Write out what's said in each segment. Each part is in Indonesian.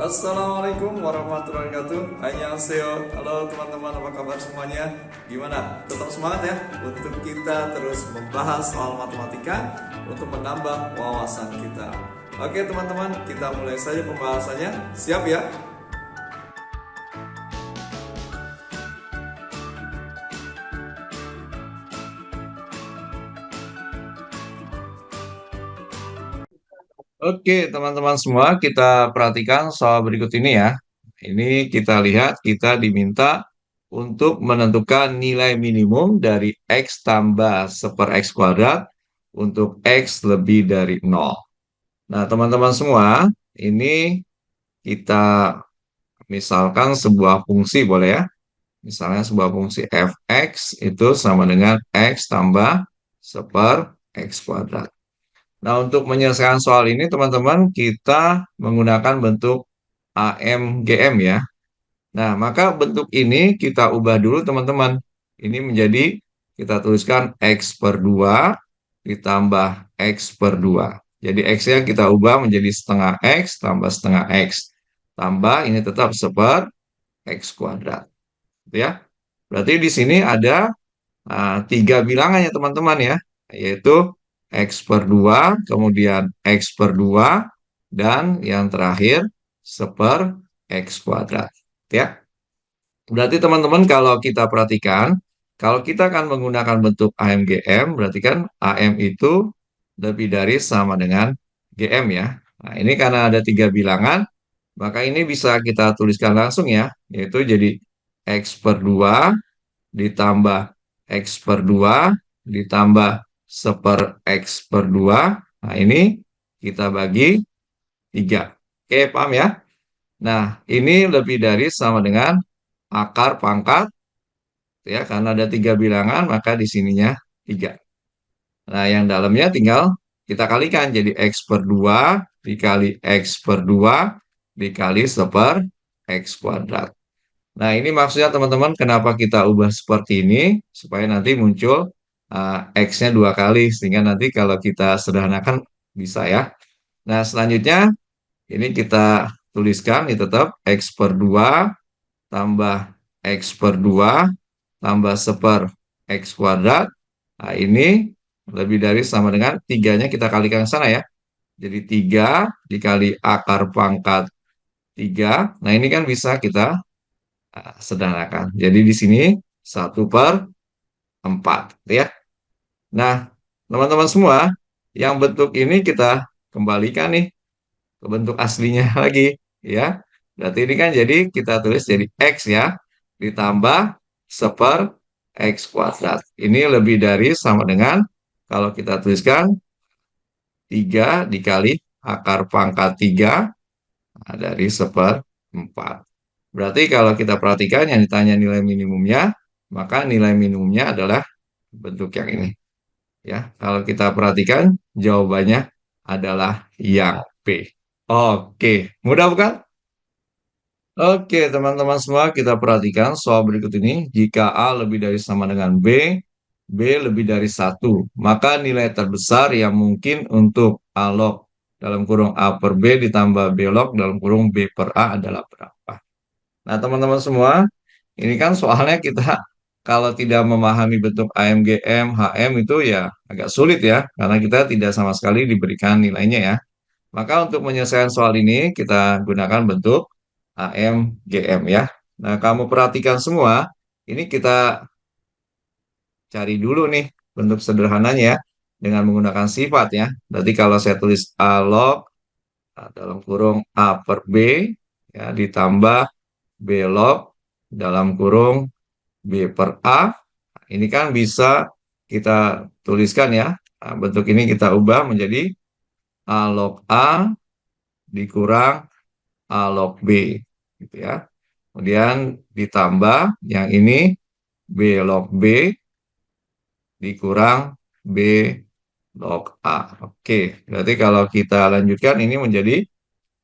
Assalamualaikum warahmatullahi wabarakatuh. Annyeonghaseyo. Halo teman-teman, apa kabar semuanya? Gimana? Tetap semangat ya untuk kita terus membahas soal matematika untuk menambah wawasan kita. Oke teman-teman, kita mulai saja pembahasannya. Siap ya? Oke, teman-teman semua, kita perhatikan soal berikut ini ya. Ini kita lihat, kita diminta untuk menentukan nilai minimum dari X tambah 1/X kuadrat untuk X lebih dari 0. Nah, teman-teman semua, ini kita misalkan sebuah fungsi boleh ya. Misalnya sebuah fungsi fx itu sama dengan X tambah 1/X kuadrat. Nah, untuk menyelesaikan soal ini, teman-teman, kita menggunakan bentuk AMGM ya. Nah, maka bentuk ini kita ubah dulu, teman-teman. Ini menjadi, kita tuliskan X per 2 ditambah X per 2. Jadi, X-nya kita ubah menjadi setengah X tambah setengah X. Tambah, ini tetap 1/X kuadrat. Ya. Berarti di sini ada tiga bilangan ya teman-teman ya, yaitu X per 2, kemudian X per 2, dan yang terakhir 1/X kuadrat. Ya. Berarti teman-teman kalau kita perhatikan, kalau kita akan menggunakan bentuk AMGM, berarti kan AM itu lebih dari sama dengan GM ya. Nah ini karena ada tiga bilangan, maka ini bisa kita tuliskan langsung ya, yaitu jadi X per 2 ditambah X per 2 ditambah 1/X per 2. Nah, ini kita bagi 3. Oke, paham ya? Nah, ini lebih dari sama dengan akar pangkat, ya, karena ada tiga bilangan, maka di sininya 3. Nah, yang dalamnya tinggal kita kalikan, jadi X per 2 dikali X per 2 dikali 1/X kuadrat. Nah, ini maksudnya teman-teman kenapa kita ubah seperti ini, supaya nanti muncul X-nya 2 kali, sehingga nanti kalau kita sederhanakan bisa ya. Nah, selanjutnya ini kita tuliskan, ini tetap X per 2 tambah X per 2 tambah 1/X kuadrat. Nah, ini lebih dari sama dengan 3-nya kita kalikan ke sana ya. Jadi 3 dikali akar pangkat 3. Nah, ini kan bisa kita sederhanakan. Jadi di sini 1/4 ya. Nah, teman-teman semua, yang bentuk ini kita kembalikan nih ke bentuk aslinya lagi ya. Berarti ini kan jadi kita tulis jadi X ya, ditambah 1/X kuadrat. Ini lebih dari sama dengan kalau kita tuliskan 3 dikali akar pangkat 3 dari 1/4. Berarti kalau kita perhatikan yang ditanya nilai minimumnya, maka nilai minimumnya adalah bentuk yang ini. Ya, kalau kita perhatikan jawabannya adalah yang B. Oke, mudah bukan? Oke, teman-teman semua, kita perhatikan soal berikut ini. Jika A lebih dari sama dengan B, B lebih dari 1, maka nilai terbesar yang mungkin untuk A log dalam kurung A per B ditambah B log dalam kurung B per A adalah berapa? Nah, teman-teman semua, ini kan soalnya kita kalau tidak memahami bentuk AMGM, HM itu ya agak sulit ya, karena kita tidak sama sekali diberikan nilainya ya. Maka untuk menyelesaikan soal ini, kita gunakan bentuk AMGM ya. Nah, kamu perhatikan semua, ini kita cari dulu nih bentuk sederhananya ya, dengan menggunakan sifat ya. Berarti kalau saya tulis A log dalam kurung A per B ya, ditambah B log dalam kurung B per A. Ini kan bisa kita tuliskan ya. Nah, bentuk ini kita ubah menjadi A log A dikurang A log B. Gitu ya. Kemudian ditambah yang ini B log B dikurang B log A. Oke, berarti kalau kita lanjutkan ini menjadi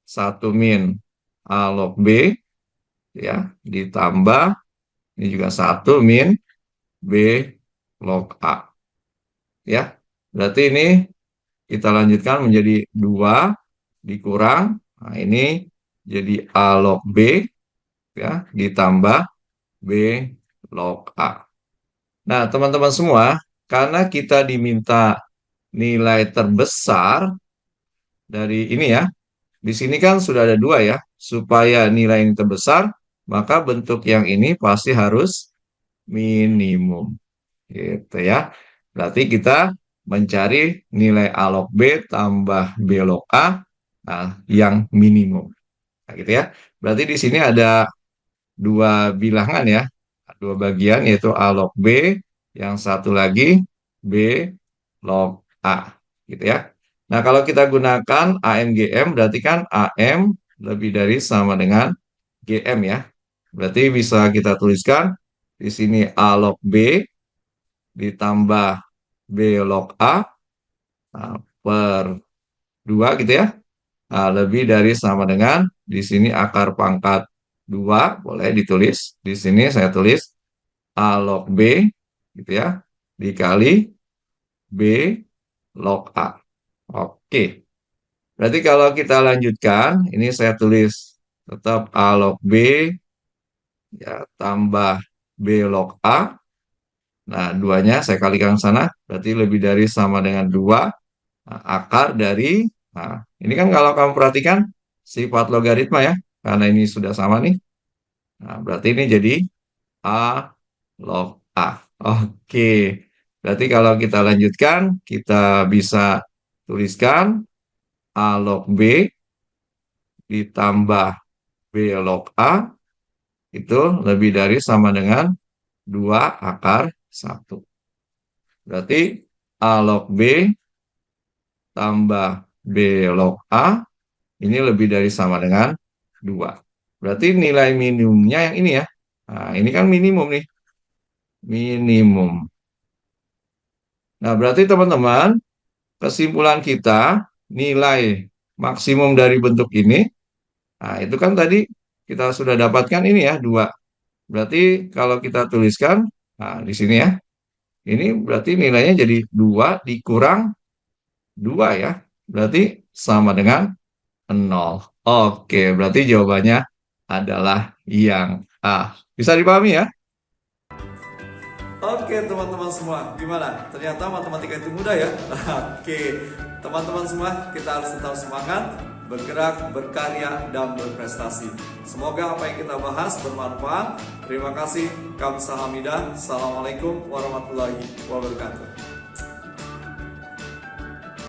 1 min A log B ya, ditambah ini juga 1 min B log A. Ya, berarti ini kita lanjutkan menjadi 2 dikurang, nah ini jadi A log B ya ditambah B log A. Nah, teman-teman semua, karena kita diminta nilai terbesar dari ini ya, di sini kan sudah ada dua ya, supaya nilai ini terbesar, maka bentuk yang ini pasti harus minimum. Gitu ya. Berarti kita mencari nilai A log B tambah B log A yang minimum. Nah, gitu ya. Berarti di sini ada dua bilangan ya, dua bagian yaitu A log B, yang satu lagi B log A, gitu ya. Nah, kalau kita gunakan AMGM berarti kan AM lebih dari sama dengan GM ya. Berarti bisa kita tuliskan di sini A log B ditambah B log A per 2 gitu ya. Nah, lebih dari sama dengan di sini akar pangkat 2 boleh ditulis. Di sini saya tulis A log B gitu ya dikali B log A. Oke. Berarti kalau kita lanjutkan, ini saya tulis tetap A log B ya tambah B log A. Nah, duanya saya kalikan sana, berarti lebih dari sama dengan 2. Nah, akar dari, nah ini kan kalau kamu perhatikan sifat logaritma ya, karena ini sudah sama nih. Nah, berarti ini jadi A log A. Oke, berarti kalau kita lanjutkan, kita bisa tuliskan A log B ditambah B log A itu lebih dari sama dengan 2 akar 1. Berarti A log B tambah B log A ini lebih dari sama dengan 2. Berarti nilai minimumnya yang ini ya. Nah, ini kan minimum nih. Minimum. Nah, berarti teman-teman, kesimpulan kita, nilai maksimum dari bentuk ini, nah itu kan tadi kita sudah dapatkan ini ya, 2. Berarti kalau kita tuliskan, nah di sini ya, ini berarti nilainya jadi 2 dikurang 2 ya. Berarti sama dengan 0. Oke, berarti jawabannya adalah yang A. Bisa dipahami ya? Oke, teman-teman semua, gimana? Ternyata matematika itu mudah ya? Oke, teman-teman semua, kita harus tetap semangat, bergerak, berkarya, dan berprestasi. Semoga apa yang kita bahas bermanfaat. Terima kasih. Kamsahamnida. Assalamualaikum warahmatullahi wabarakatuh.